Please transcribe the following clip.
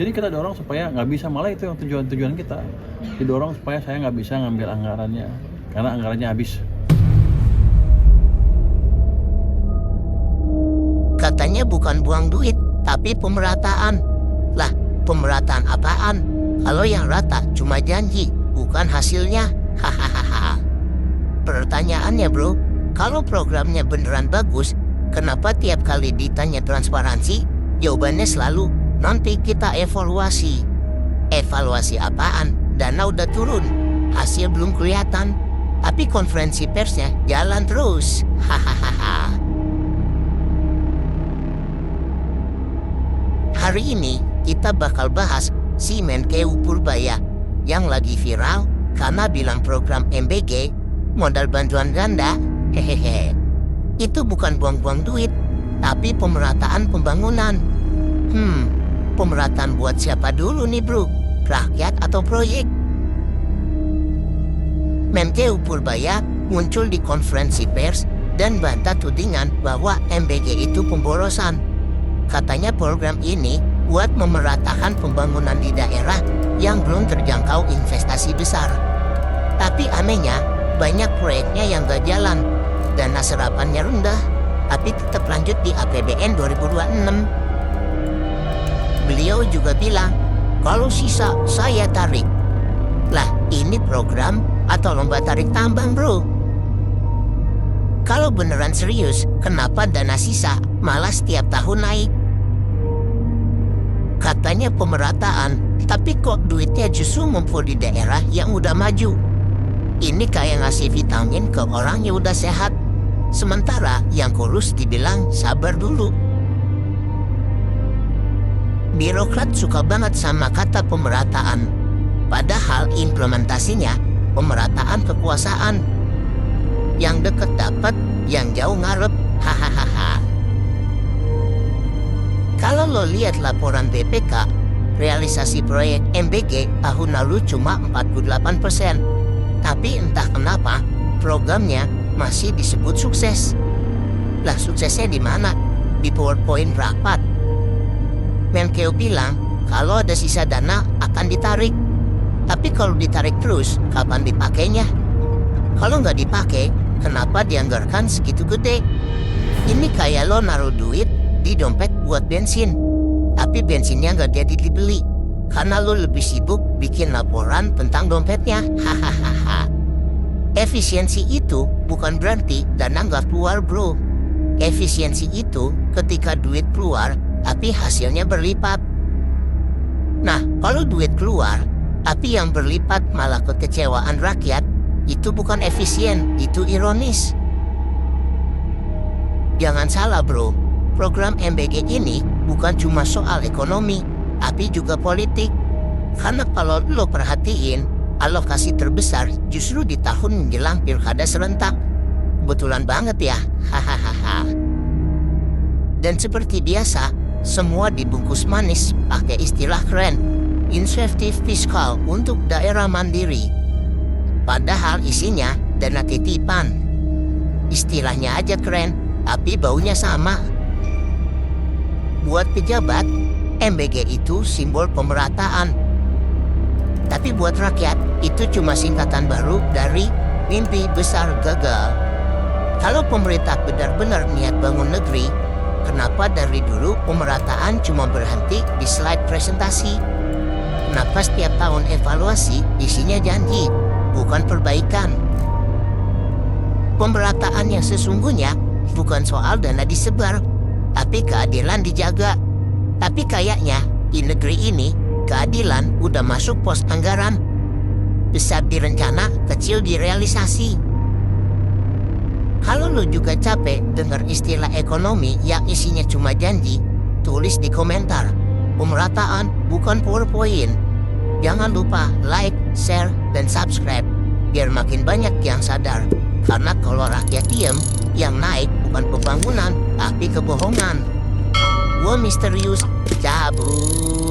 Jadi kita dorong supaya nggak bisa, malah itu yang tujuan kita. Didorong supaya saya nggak bisa ngambil anggarannya, karena anggarannya habis. Katanya bukan buang duit, tapi pemerataan. Lah, pemerataan apaan? Kalau yang rata cuma janji, bukan hasilnya. Hahaha. Pertanyaannya bro, kalau programnya beneran bagus, kenapa tiap kali ditanya transparansi, jawabannya selalu, nanti kita evaluasi. Evaluasi apaan? Dana udah turun, hasil belum kelihatan, tapi konferensi persnya jalan terus. Hahaha. Hari ini kita bakal bahas si Menkeu Purbaya yang lagi viral karena bilang program MBG, modal bantuan ganda, hehehe. Itu bukan buang-buang duit, tapi pemerataan pembangunan. Pemerataan buat siapa dulu nih bro? Rakyat atau proyek? Menkeu Purbaya muncul di konferensi pers dan bantah tudingan bahwa MBG itu pemborosan. Katanya program ini buat memeratakan pembangunan di daerah yang belum terjangkau investasi besar. Tapi anehnya, banyak proyeknya yang gak jalan. Dana serapannya rendah, tapi tetap lanjut di APBN 2026. Beliau juga bilang, kalau sisa saya tarik. Lah, ini program atau lomba tarik tambang bro? Kalau beneran serius, kenapa dana sisa malah setiap tahun naik? Katanya pemerataan, tapi kok duitnya justru ngumpul di daerah yang udah maju. Ini kayak ngasih vitamin ke orang yang udah sehat, sementara yang kurus dibilang sabar dulu. Birokrat suka banget sama kata pemerataan, padahal implementasinya pemerataan kekuasaan. Yang deket dapat, yang jauh ngarep, hahaha. Kalau lo lihat laporan BPK, realisasi proyek MBG tahun lalu cuma 48%. Tapi entah kenapa, programnya masih disebut sukses. Lah suksesnya di mana? Di PowerPoint rapat. Menkeu bilang, kalau ada sisa dana akan ditarik. Tapi kalau ditarik terus, kapan dipakainya? Kalau nggak dipakai, kenapa dianggarkan segitu gede? Ini kayak lo naruh duit di dompet buat bensin, tapi bensinnya nggak jadi dibeli karena lo lebih sibuk bikin laporan tentang dompetnya. Hahaha. Efisiensi itu bukan berarti dana nggak keluar bro. Efisiensi itu ketika duit keluar tapi hasilnya berlipat. Nah, kalau duit keluar tapi yang berlipat malah kekecewaan rakyat, itu bukan efisien, itu ironis. Jangan salah bro, program MBG ini bukan cuma soal ekonomi, tapi juga politik. Karena kalau lo perhatiin, alokasi terbesar justru di tahun menjelang pilkada serentak. Kebetulan banget ya, hahaha. Dan seperti biasa, semua dibungkus manis pakai istilah keren, insentif fiskal untuk daerah mandiri. Padahal isinya dana titipan. Istilahnya aja keren, tapi baunya sama. Buat pejabat, MBG itu simbol pemerataan. Tapi buat rakyat, itu cuma singkatan baru dari mimpi besar gagal. Kalau pemerintah benar-benar niat bangun negeri, kenapa dari dulu pemerataan cuma berhenti di slide presentasi? Kenapa setiap tahun evaluasi isinya janji, bukan perbaikan? Pemerataan yang sesungguhnya bukan soal dana disebar, tapi keadilan dijaga. Tapi kayaknya di negeri ini keadilan udah masuk pos anggaran. Besar di rencana, kecil di realisasi. Kalau lo juga capek dengar istilah ekonomi yang isinya cuma janji, tulis di komentar. Pemerataan bukan PowerPoint. Jangan lupa like, share, dan subscribe biar makin banyak yang sadar. Karena kalau rakyat diem, yang naik bukan pembangunan, tapi kebohongan. Gua misterius, cabut.